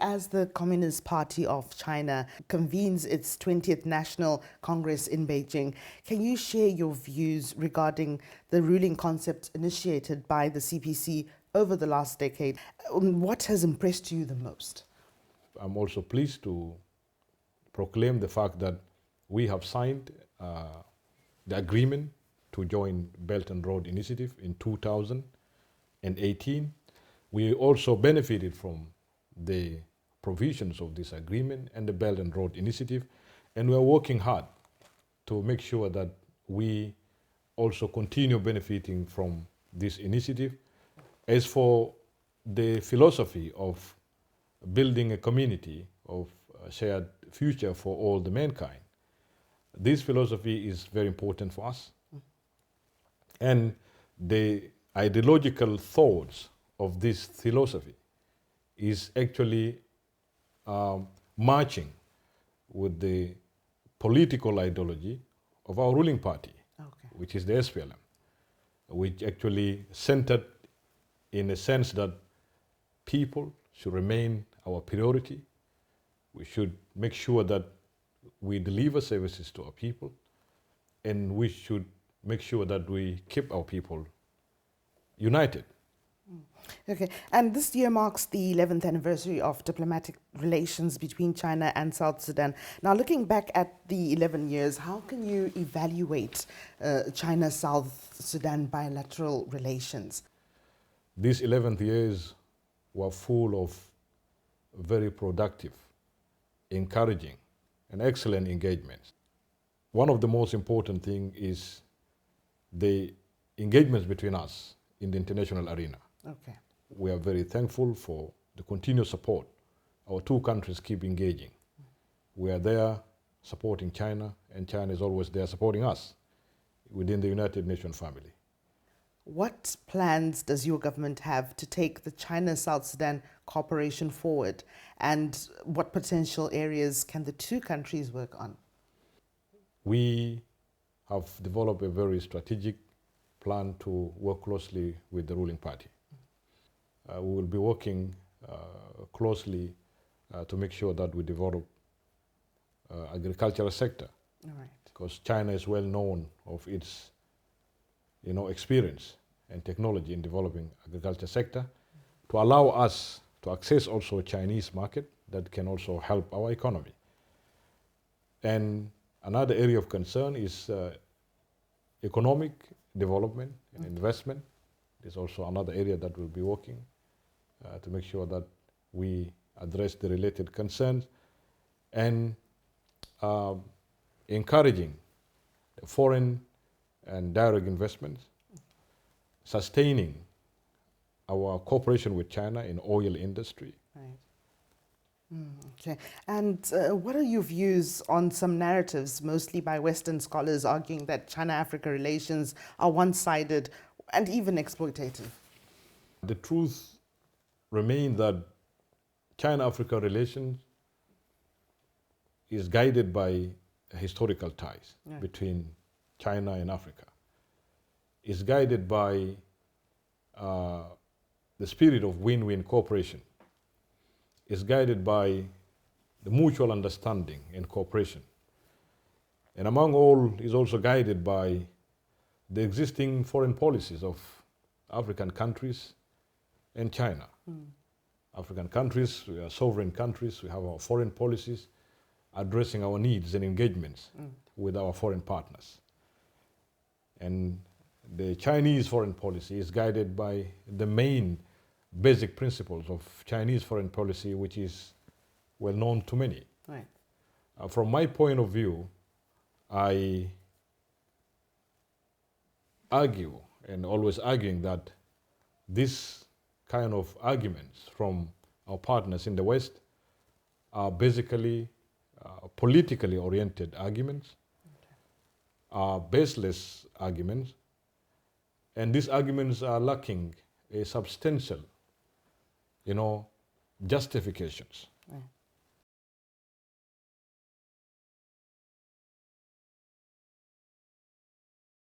As the Communist Party of China convenes its 20th National Congress in Beijing, can you share your views regarding the ruling concept initiated by the CPC over the last decade? What has impressed you the most? I'm also pleased to proclaim the fact that we have signed the agreement to join Belt and Road Initiative in 2018. We also benefited from the provisions of this agreement and the Belt and Road Initiative, and we are working hard to make sure that we also continue benefiting from this initiative. As for the philosophy of building a community of a shared future for all the mankind, this philosophy is very important for us. And the ideological thoughts of this philosophy is actually marching with the political ideology of our ruling party, which is the SPLM, which actually centered in a sense that people should remain our priority. We should make sure that we deliver services to our people, and we should make sure that we keep our people united. Okay, and this year marks the 11th anniversary of diplomatic relations between China and South Sudan. Now, looking back at the 11 years, how can you evaluate China-South Sudan bilateral relations? These 11 years were full of very productive, encouraging, and excellent engagements. One of the most important things is the engagements between us in the international arena. Okay. We are very thankful for the continued support. Our two countries keep engaging. We are there supporting China, and China is always there supporting us within the United Nations family. What plans does your government have to take the China-South Sudan cooperation forward, and what potential areas can the two countries work on? We have developed a very strategic plan to work closely with the ruling party. We will be working closely to make sure that we develop agricultural sector. All right. Because China is well known of its experience and technology in developing agriculture sector, to allow us to access also Chinese market that can also help our economy. And another area of concern is economic development and investment. There's also another area that we'll be working to make sure that we address the related concerns, and encouraging foreign and direct investments, sustaining our cooperation with China in oil industry. Right. Okay. And what are your views on some narratives, mostly by Western scholars, arguing that China-Africa relations are one-sided and even exploitative? The truth remains that China-Africa relations is guided by historical ties between China and Africa. It's guided by the spirit of win-win cooperation. Is guided by the mutual understanding and cooperation. And among all, is also guided by the existing foreign policies of African countries and China. African countries, we are sovereign countries, we have our foreign policies addressing our needs and engagements with our foreign partners. And the Chinese foreign policy is guided by the main basic principles of Chinese foreign policy, which is well known to many. Right. From my point of view, I argue, and always arguing, that this kind of arguments from our partners in the West are basically politically oriented arguments, are baseless arguments, and these arguments are lacking a substantial justifications. Right.